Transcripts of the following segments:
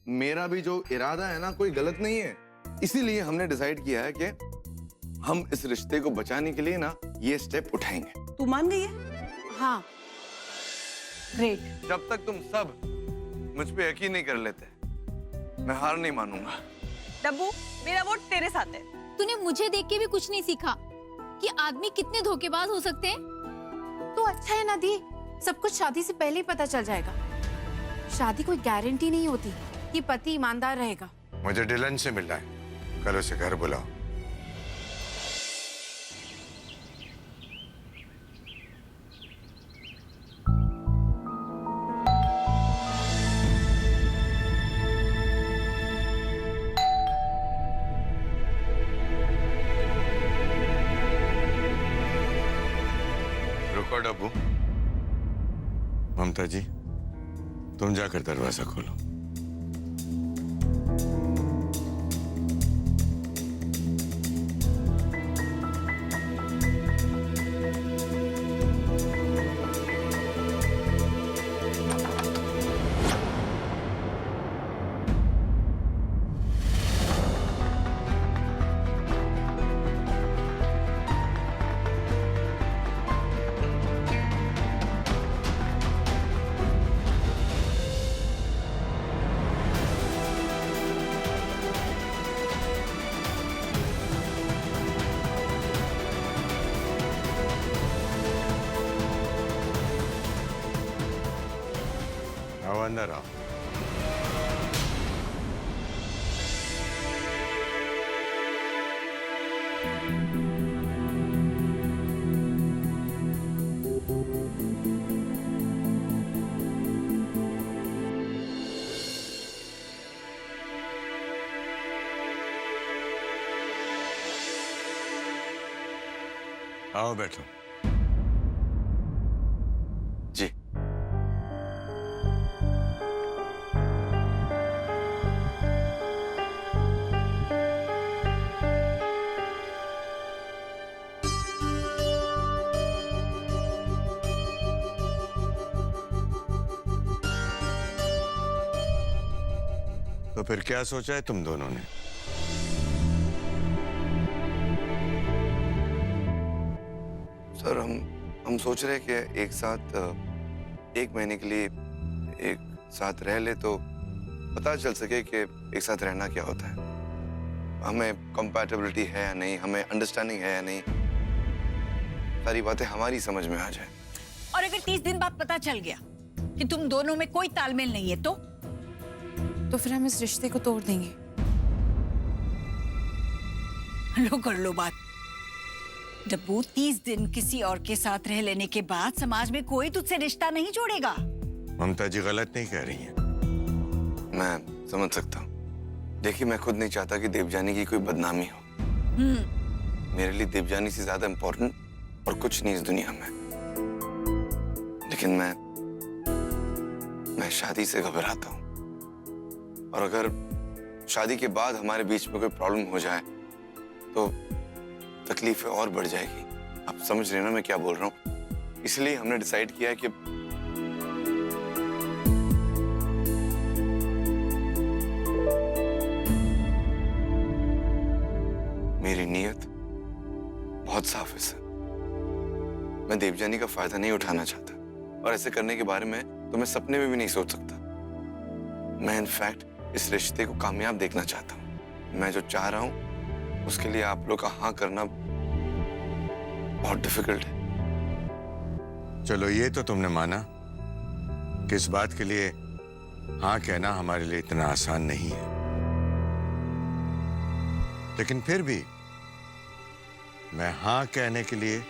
मेरा भी जो इरादा है ना कोई गलत नहीं है। इसीलिए हमने डिसाइड किया है कि हम इस रिश्ते को बचाने के लिए ना ये स्टेप उठाएंगे। तू मान गई है? हाँ, ग्रेट। जब तक तुम सब मुझ पे यकीन नहीं कर लेते, मैं हार नहीं मानूंगा। डब्बू, मेरा वोट तेरे साथ है। तूने मुझे देख के भी कुछ नहीं सीखा कि आदमी कितने धोखेबाज हो सकते हैं। तो अच्छा है ना दी, सब कुछ शादी से पहले ही पता चल जाएगा। शादी कोई गारंटी नहीं होती कि पति ईमानदार रहेगा। मुझे डिलन से मिलना है, कल उसे घर बुलाओ। रुको डब्बू। ममता जी, तुम जाकर दरवाजा खोलो। आओ अंदर आओ। आओ बैठो। जी। तो फिर क्या सोचा है तुम दोनों ने? सर हम सोच रहे हैं कि एक साथ 1 महीने के लिए एक साथ रह ले तो पता चल सके कि एक साथ रहना क्या होता है, हमें कंपैटिबिलिटी है या नहीं, हमें अंडरस्टैंडिंग है या नहीं, सारी बातें हमारी समझ में आ जाए। और अगर 30 दिन बाद पता चल गया कि तुम दोनों में कोई तालमेल नहीं है तो फिर हम इस रिश्ते को तोड़ देंगे। लो कर लो बात। डब्बू, 30 दिन किसी और के साथ रह लेने के बाद समाज में कोई तुझसे रिश्ता नहीं जोड़ेगा। ममता जी गलत नहीं कह रही हैं। मैं समझ सकता हूँ। देखिए, मैं खुद नहीं चाहता कि देवजानी की कोई बदनामी हो। मेरे लिए देवजानी से ज्यादा इम्पोर्टेंट और कुछ नहीं इस दुनिया में। लेकिन मैं शादी से घबराता हूँ, और अगर शादी के बाद हमारे बीच में कोई प्रॉब्लम हो जाए तो तकलीफें और बढ़ जाएगी। आप समझ रहे हैं ना मैं क्या बोल रहा हूँ? इसलिए हमने डिसाइड किया है कि मेरी नीयत बहुत साफ है सर। मैं देवजानी का फायदा नहीं उठाना चाहता, और ऐसे करने के बारे में तो मैं सपने में भी नहीं सोच सकता। मैं इनफैक्ट इस रिश्ते को कामयाब देखना चाहता हूँ। मैं जो चाह रहा हूँ उसके लिए आप लोग का हाँ करना बहुत डिफिकल्ट है। चलो, ये तो तुमने माना कि इस बात के लिए हाँ कहना हमारे लिए इतना आसान नहीं है, लेकिन फिर भी मैं हाँ कहने के लिए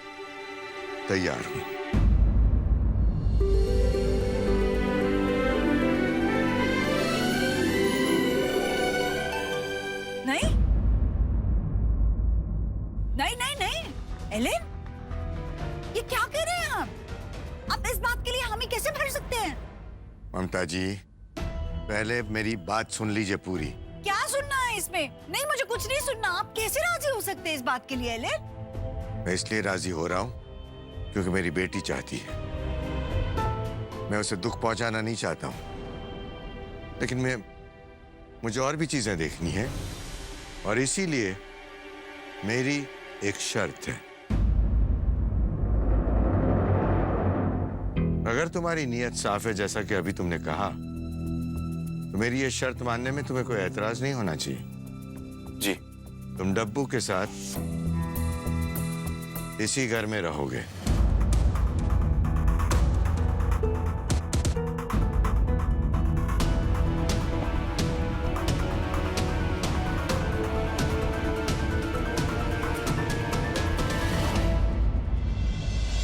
तैयार हूं। नहीं नहीं नहीं नहीं एलेन, ये क्या कह रहे हैं आप इस बात के लिए हामी कैसे भर सकते हैं? ममता जी, पहले मेरी बात सुन लीजिए पूरी। क्या सुनना है इसमें? नहीं, मुझे कुछ नहीं सुनना। आप कैसे राजी हो सकते हैं इस बात के लिए एलेन? मैं इसलिए राजी हो रहा हूं क्योंकि मेरी बेटी चाहती है। मैं उसे दुख पहुंचाना नहीं चाहता हूं, लेकिन मुझे और भी चीजें देखनी है और इसीलिए मेरी एक शर्त है। अगर तुम्हारी नीयत साफ है जैसा कि अभी तुमने कहा, तो मेरी ये शर्त मानने में तुम्हें कोई एतराज नहीं होना चाहिए। जी। तुम डब्बू के साथ इसी घर में रहोगे।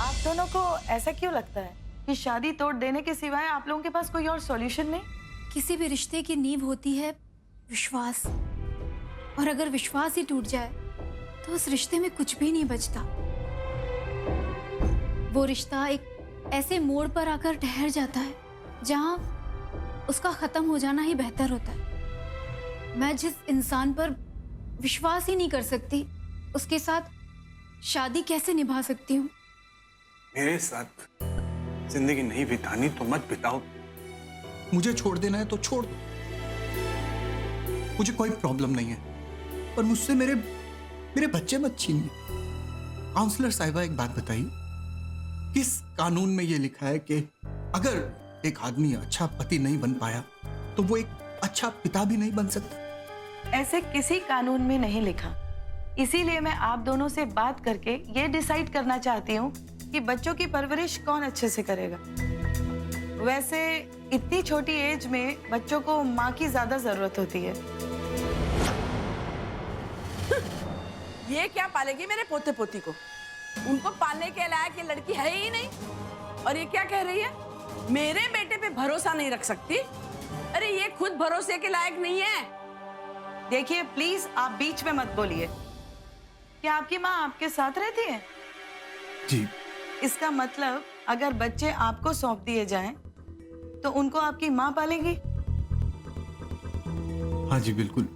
आप दोनों को ऐसा क्यों लगता है कि शादी तोड़ देने के सिवाय आप लोगों के पास कोई और सॉल्यूशन नहीं? किसी भी रिश्ते की नींव होती है विश्वास, और अगर विश्वास ही टूट जाए तो उस रिश्ते में कुछ भी नहीं बचता। वो रिश्ता एक ऐसे मोड़ पर आकर ठहर जाता है जहां उसका खत्म हो जाना ही बेहतर होता है। मैं जिस इंसान पर विश्वास ही नहीं कर सकती, उसके साथ शादी कैसे निभा सकती हूँ? मेरे साथ जिंदगी नहीं बितानी तो मत बिताओ। मुझे छोड़ देना है तो छोड़ दो, मुझे कोई प्रॉब्लम नहीं है, पर मुझसे मेरे बच्चे मत छीनिए। काउंसलर साहिबा, एक बात बताइए, किस कानून में यह लिखा है कि अगर एक आदमी अच्छा पति नहीं बन पाया तो वो एक अच्छा पिता भी नहीं बन सकता? ऐसे किसी कानून में नहीं लिखा। इसीलिए मैं आप दोनों से बात करके ये डिसाइड करना चाहती हूँ कि बच्चों की परवरिश कौन अच्छे से करेगा। वैसे इतनी छोटी एज में बच्चों को माँ की ज्यादा जरूरत होती है। ये क्या पालेगी मेरे पोते पोती को? उनको पालने के लायक ये लड़की है ही नहीं। और ये क्या कह रही है, मेरे बेटे पे भरोसा नहीं रख सकती? अरे ये खुद भरोसे के लायक नहीं है। देखिए प्लीज, आप बीच में मत बोलिए। क्या आपकी माँ आपके साथ रहती है? जी। इसका मतलब अगर बच्चे आपको सौंप दिए जाएं, तो उनको आपकी माँ पालेगी? हाँ जी बिल्कुल।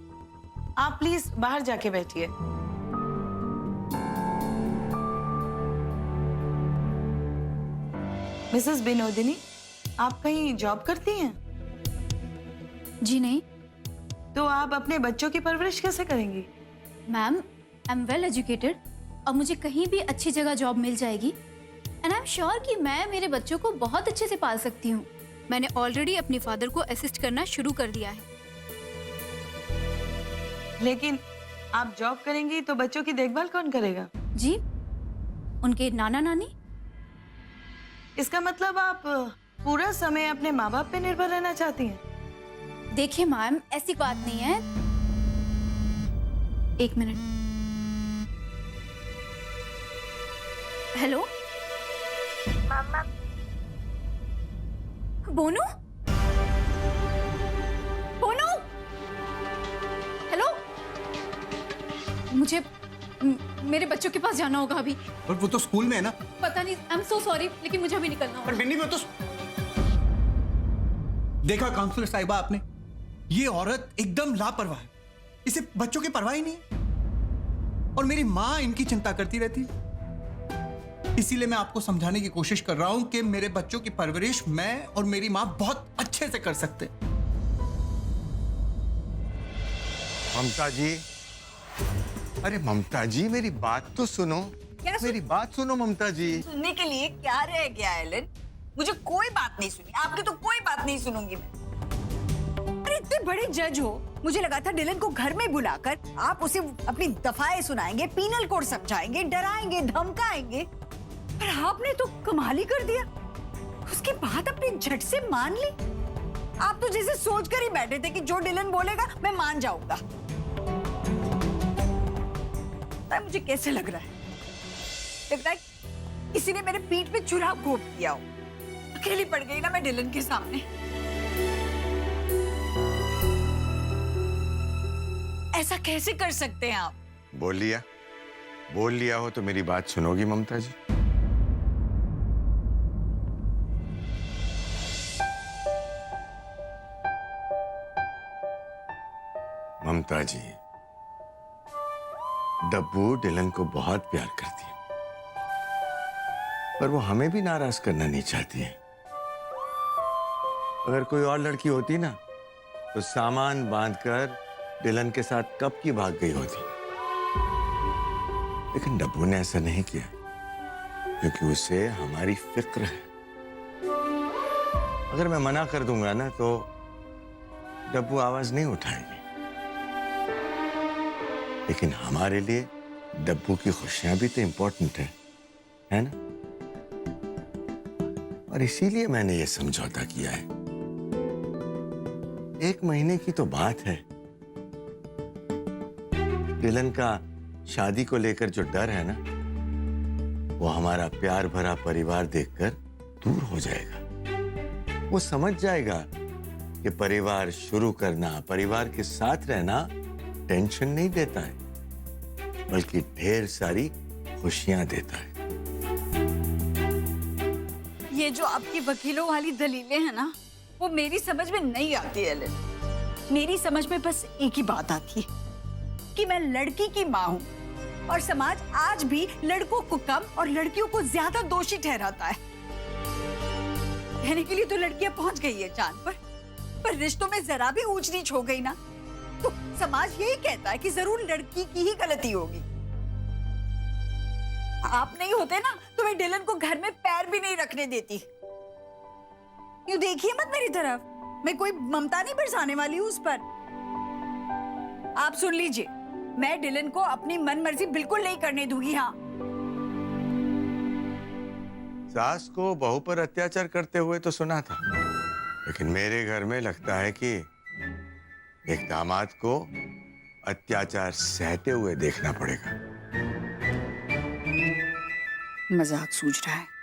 आप प्लीज बाहर जाके बैठिए। मिसेस बिनोदिनी, आप कहीं जॉब करती हैं? जी नहीं तो आप अपने बच्चों की परवरिश कैसे करेंगी? Ma'am, I am well educated और मुझे कहीं भी अच्छी जगह जॉब मिल जाएगी, एंड आई एम श्योर कि मैं मेरे बच्चों को बहुत अच्छे से पाल सकती हूँ। मैंने ऑलरेडी अपने फादर को असिस्ट करना शुरू कर दिया है। लेकिन आप जॉब करेंगी तो बच्चों की देखभाल कौन करेगा? जी, उनके नाना नानी। इसका मतलब आप पूरा समय अपने माँ बाप पे निर्भर रहना चाहती हैं? देखिए मैम, ऐसी बात नहीं है। एक minute. Hello Bonu, Bonu, hello. मुझे मेरे बच्चों के पास जाना होगा अभी। और वो तो स्कूल में है ना। पता नहीं, आई एम सो सॉरी, लेकिन मुझे अभी निकलना होगा। पर बिन्नी, वो तो देखा काउंसलर साहिबा आपने, ये औरत एकदम लापरवाह है। इसे बच्चों की परवाह ही नहीं है। और मेरी माँ इनकी चिंता करती रहती है। इसीलिए मैं आपको समझाने की कोशिश कर रहा हूं कि मेरे बच्चों की परवरिश मैं और मेरी माँ बहुत अच्छे से कर सकते। ममता जी, अरे ममता जी, मेरी बात तो सुनो। मेरी बात सुनो ममता जी। सुनने के लिए क्या रह गया एलन? मुझे कोई बात नहीं सुनी, आपकी तो कोई बात नहीं सुनूंगी मैं। अरे इतने बड़े जज हो, मुझे लगा था डिलन को घर में बुलाकर आप उसे अपनी दफाएं सुनाएंगे, पीनल कोड समझाएंगे, डराएंगे, धमकाएंगे, पर आपने तो कमाल ही कर दिया। उसकी बात अपनी झट से मान ली। आप तो जैसे सोच कर ही बैठे थे कि जो डिलन बोलेगा मैं मान जाऊंगा। मुझे कैसे लग रहा है? लग रहा है किसी ने मेरे पीठ पे छुरा घोंप दिया हो। अकेली पड़ गई ना मैं डिलन के सामने। ऐसा कैसे कर सकते हैं आप? बोल लिया हो तो मेरी बात सुनोगी ममता जी? ममता जी, डब्बू डिलन को बहुत प्यार करती है, पर वो हमें भी नाराज करना नहीं चाहती है। अगर कोई और लड़की होती ना तो सामान बांधकर डिलन के साथ कब की भाग गई होती। लेकिन डब्बू ने ऐसा नहीं किया क्योंकि उसे हमारी फिक्र है। अगर मैं मना कर दूंगा ना तो डब्बू आवाज नहीं उठाएगी, लेकिन हमारे लिए डब्बू की खुशियां भी तो इंपॉर्टेंट है ना? और इसीलिए मैंने ये समझौता किया है। 1 महीने की तो बात है। डिलन का शादी को लेकर जो डर है ना, वो हमारा प्यार भरा परिवार देखकर दूर हो जाएगा। वो समझ जाएगा कि परिवार शुरू करना, परिवार के साथ रहना टेंशन नहीं देता है, बल्कि ढेर सारी खुशियां देता है। ये जो आपकी वकीलों वाली दलीलें हैं ना, वो मेरी समझ में नहीं आती है एलन। मेरी समझ में बस एक ही बात आती है कि मैं लड़की की माँ हूँ और समाज आज भी लड़कों को कम और लड़कियों को ज्यादा दोषी ठहराता है। कहने के लिए तो लड़कियां पहुंच गई है चांद पर रिश्तों में जरा भी ऊंच नीच हो गई ना, तो समाज यही कहता है कि जरूर लड़की की ही गलती होगी। आप नहीं होते ना तो मैं डिलन को घर में पैर भी नहीं रखने देती। यूं देखिए मत मेरी तरफ, मैं कोई ममता नहीं बरसाने वाली हूं उस पर। आप सुन लीजिए, मैं डिलन को अपनी मन मर्जी बिल्कुल नहीं करने दूंगी। हाँ, सास को बहू पर अत्याचार करते हुए तो सुना था, लेकिन मेरे घर में लगता है कि एक दामाद को अत्याचार सहते हुए देखना पड़ेगा। मजाक सूझ रहा है।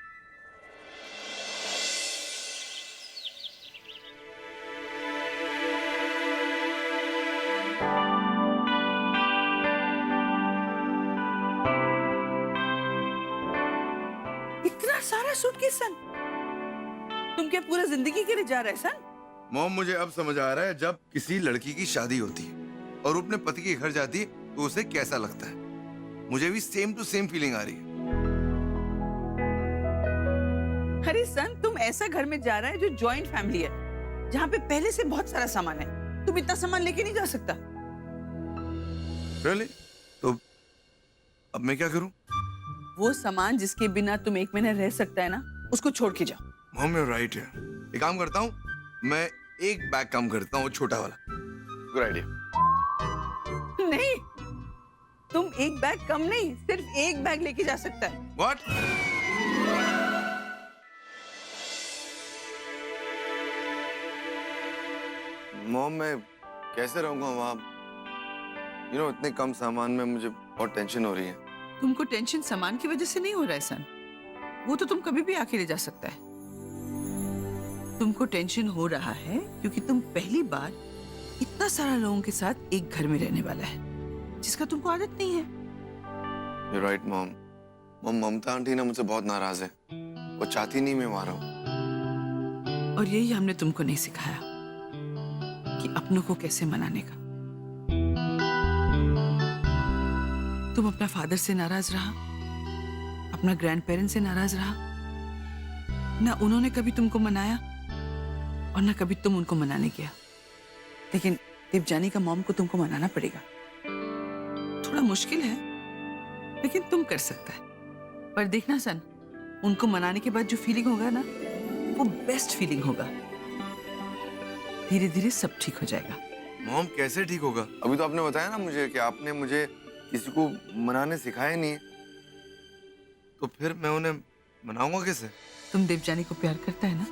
इतना सारा सूटकेस सन, तुम क्या पूरा जिंदगी के लिए जा रहे सन? मॉम, मुझे अब समझ आ रहा है जब किसी लड़की की शादी होती है और वो अपने पति के घर जाती है तो उसे कैसा लगता है। मुझे भी सेम टू सेम फीलिंग आ रही है। अरे सन, तुम ऐसा घर में जा रहा है जो जॉइंट फैमिली है, जहाँ पे पहले से बहुत सारा सामान है। तुम इतना सामान लेके नहीं जा सकता। Really? तो अब मैं क्या करूं? वो सामान जिसके बिना तुम 1 महीना रह सकता है ना, उसको छोड़ के जाओ। मॉम, यू राइट है। एक काम करता हूँ, मैं एक बैग कम करता हूँ, छोटा वाला। Good idea. नहीं, तुम एक बैग कम नहीं, सिर्फ एक बैग लेके जा सकता है। What? मॉम, मैं कैसे रहूंगा वहाँ? इतने कम सामान में मुझे बहुत टेंशन हो रही है। तुमको टेंशन सामान की वजह से नहीं हो रहा है सन, वो तो तुम कभी भी आके ले जा सकता है। तुमको टेंशन हो रहा है क्योंकि तुम पहली बार इतना सारा लोगों के साथ एक घर में रहने वाला है, जिसका तुमको आदत नहीं है। You're right, mom. Mamata aunty ना मुझसे बहुत नाराज है। वो चाहती नहीं मैं वहां रहूं। और यही हमने तुमको नहीं सिखाया कि अपनों को कैसे मनाने का। तुम अपना फादर से नाराज रहा, अपना ग्रैंड पेरेंट्स से नाराज रहा। ना उन्होंने कभी तुमको मनाया और ना कभी तुम उनको मनाने गया। लेकिन देवजानी का मॉम को तुमको मनाना पड़ेगा। थोड़ा मुश्किल है, लेकिन तुम कर सकता है। पर देखना सन, उनको मनाने के बाद जो फीलिंग होगा ना, वो बेस्ट फीलिंग होगा। धीरे धीरे सब ठीक हो जाएगा। मॉम, कैसे ठीक होगा? अभी तो आपने बताया ना मुझे कि आपने मुझे किसी को मनाने सिखाया नहीं है, तो फिर मैं उन्हें मनाऊंगा कैसे? तुम देवजानी को प्यार करता है ना?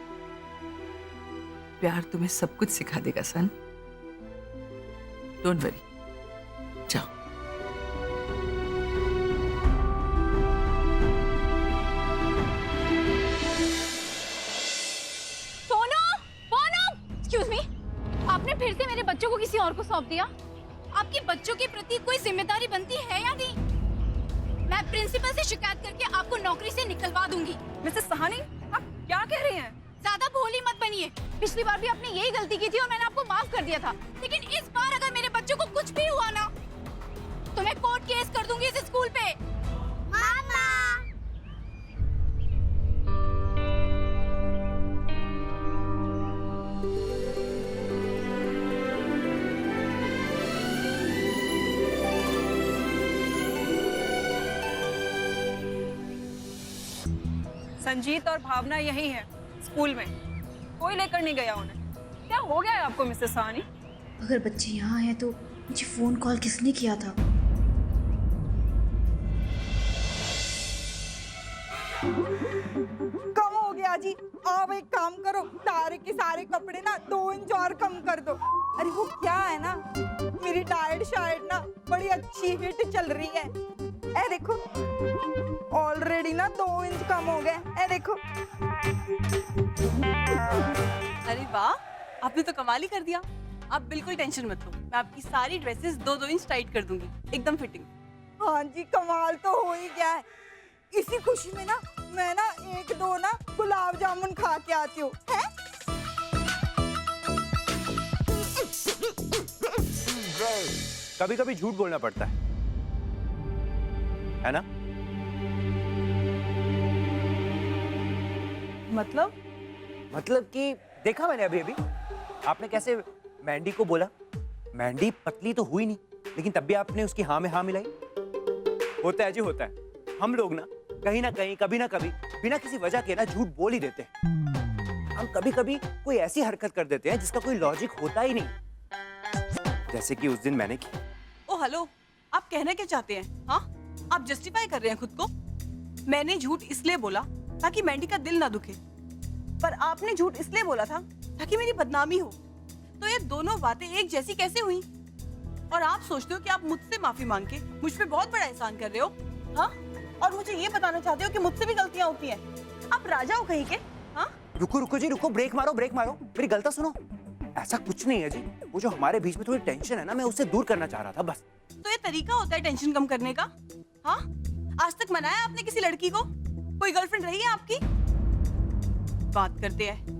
प्यार तुम्हें सब कुछ सिखा देगा सन। डोंट वरी, जाओ। सोनू, एक्सक्यूज मी, आपने फिर से मेरे बच्चों को किसी और को सौंप दिया। आपकी बच्चों के प्रति कोई जिम्मेदारी बनती है या नहीं? मैं प्रिंसिपल से शिकायत करके आपको नौकरी से निकलवा दूंगी। मिसेस सहानी, आप क्या कह रही हैं? ज्यादा भोली मत बनिए। पिछली बार भी आपने यही गलती की थी और मैंने आपको माफ कर दिया था, लेकिन इस बार अगर मेरे बच्चों को कुछ भी हुआ ना, तो मैं कोर्ट केस कर दूंगी इस स्कूल पे। मामा। संजीत और भावना यही है स्कूल में, कोई लेकर नहीं गया उन्हें। क्या हो गया है आपको मिसेस साहनी? अगर बच्चे यहाँ हैं तो मुझे फोन कॉल किसने किया था? कम हो गया जी। आप एक काम करो, सारे के सारे कपड़े ना 2 इंच और कम कर दो। अरे वो क्या है ना, मेरी डाइट शाइट ना बड़ी अच्छी हिट चल रही है। ए देखो, ऑलरेडी ना 2 इंच कम हो गए। ए देखो। अरे वाह, आपने तो कमाल ही कर दिया। आप बिल्कुल टेंशन मत लो, मैं आपकी सारी ड्रेसेस 2-2 इंच टाइट कर दूंगी, एकदम फिटिंग। हाँ जी, कमाल तो हो ही गया है। इसी खुशी में ना मैं ना 1-2 ना गुलाब जामुन खा के आती हूँ। कभी कभी झूठ बोलना पड़ता है ना? मतलब कि देखा मैंने अभी अभी आपने कैसे मैंडी को बोला। मैंडी पतली तो हुई नहीं, लेकिन तब भी आपने उसकी हाँ में हाँ मिलाई। होता है जी, होता है। हम लोग ना कहीं ना कहीं, कभी ना कभी, बिना किसी वजह के ना झूठ बोल ही देते हैं। हम कभी कभी कोई ऐसी हरकत कर देते हैं जिसका कोई लॉजिक होता ही नहीं, जैसे कि उस दिन मैंने की। ओ हेलो, आप कहना क्या चाहते हैं? हाँ, आप जस्टिफाई कर रहे हैं खुद को। मैंने झूठ इसलिए बोला ताकि मैंडी का दिल ना दुखे, पर आपने झूठ इसलिए बोला था ताकि मेरी बदनामी हो। तो ये दोनों बातें एक जैसी कैसे हुई? और आप सोचते हो कि आप मुझसे माफी मांग के मुझ पे बहुत बड़ा एहसान कर रहे हो? हाँ, और मुझे ये बताना चाहते हो कि मुझसे भी गलतियां होती हैं। आप राजा हो कहीं के? हाँ, रुको रुको जी, रुको, ब्रेक मारो, ब्रेक मारो, मेरी गलती सुनो। ऐसा कुछ नहीं है जी, वो जो हमारे बीच में थोड़ी टेंशन है ना, मैं उससे दूर करना चाह रहा था बस। तो ये तरीका होता है टेंशन कम करने का? हाँ, आज तक मनाया आपने किसी लड़की को? कोई गर्लफ्रेंड रही है आपकी? बात करते हैं।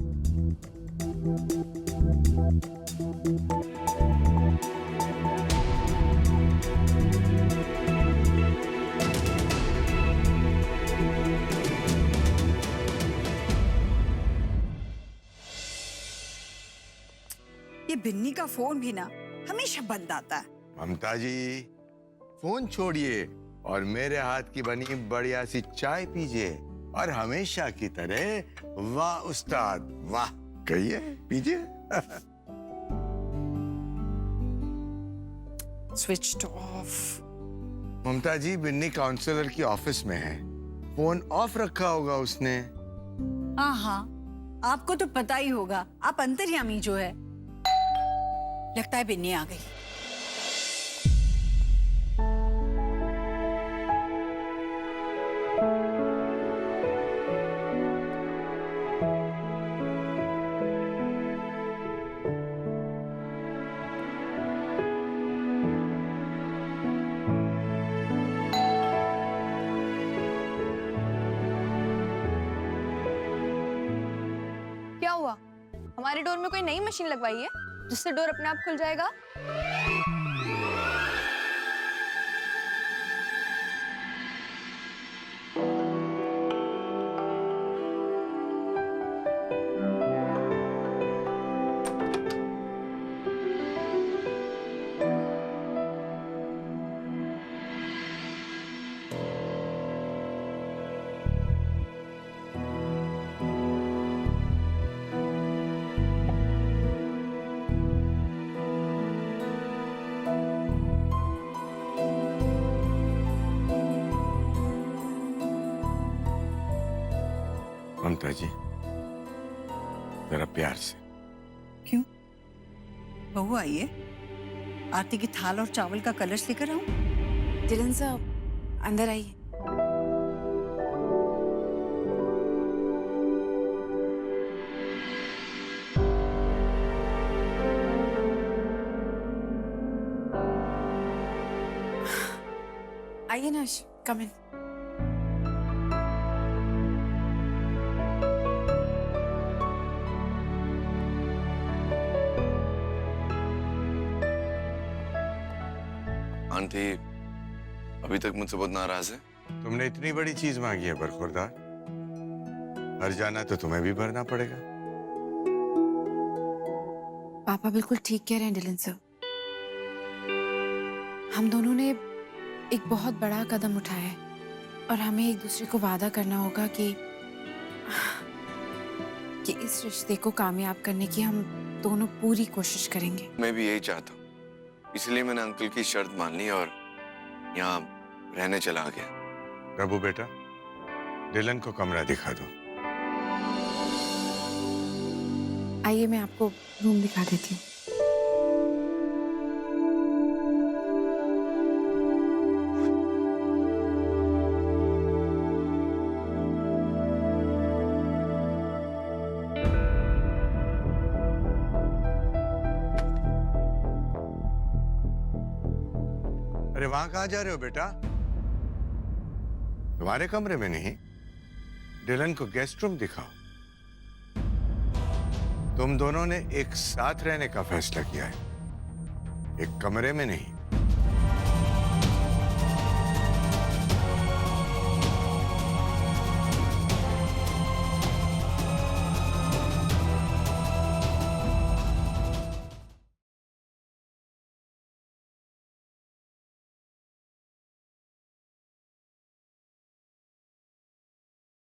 ये बिन्नी का फोन भी ना हमेशा बंद आता है। ममता जी, फोन छोड़िए और मेरे हाथ की बनी बढ़िया सी चाय पीजिए, और हमेशा की तरह वाह उस्ताद वाह कहिए, पीजिए। Switched off. Mamata ji, Binni counsellor की ऑफिस में है, फोन ऑफ रखा होगा उसने। हाँ हाँ, आपको तो पता ही होगा, आप अंतर्यामी जो है। लगता है बिन्नी आ गई। क्या हुआ? हमारे डोर में कोई नई मशीन लगवाई है जिससे डोर अपने आप खुल जाएगा? ममता जी, जरा प्यार से। क्यों? बहू आई है, आरती की थाल और चावल का कलश लेकर आऊं? डिलन साहब, अंदर आइए। आइए ना, कम इन। आंटी अभी तक मुझसे बहुत नाराज है। तुमने इतनी बड़ी चीज मांगी है बरखुरदार, हर जाना तो तुम्हें भी भरना पड़ेगा। पापा बिल्कुल ठीक कह रहे हैं डिलन साहब। हम दोनों ने एक बहुत बड़ा कदम उठाया है और हमें एक दूसरे को वादा करना होगा कि कि इस रिश्ते को कामयाब करने की हम दोनों पूरी कोशिश करेंगे। मैं भी यही चाहता हूँ, इसलिए मैंने अंकल की शर्त मान ली और यहाँ रहने चला गया। प्रभु बेटा, डिलन को कमरा दिखा दो। आइए मैं आपको रूम दिखा देती हूँ। अरे वहां कहाँ जा रहे हो बेटा? तुम्हारे कमरे में नहीं, डिलन को गेस्ट रूम दिखाओ। तुम दोनों ने एक साथ रहने का फैसला किया है, एक कमरे में नहीं।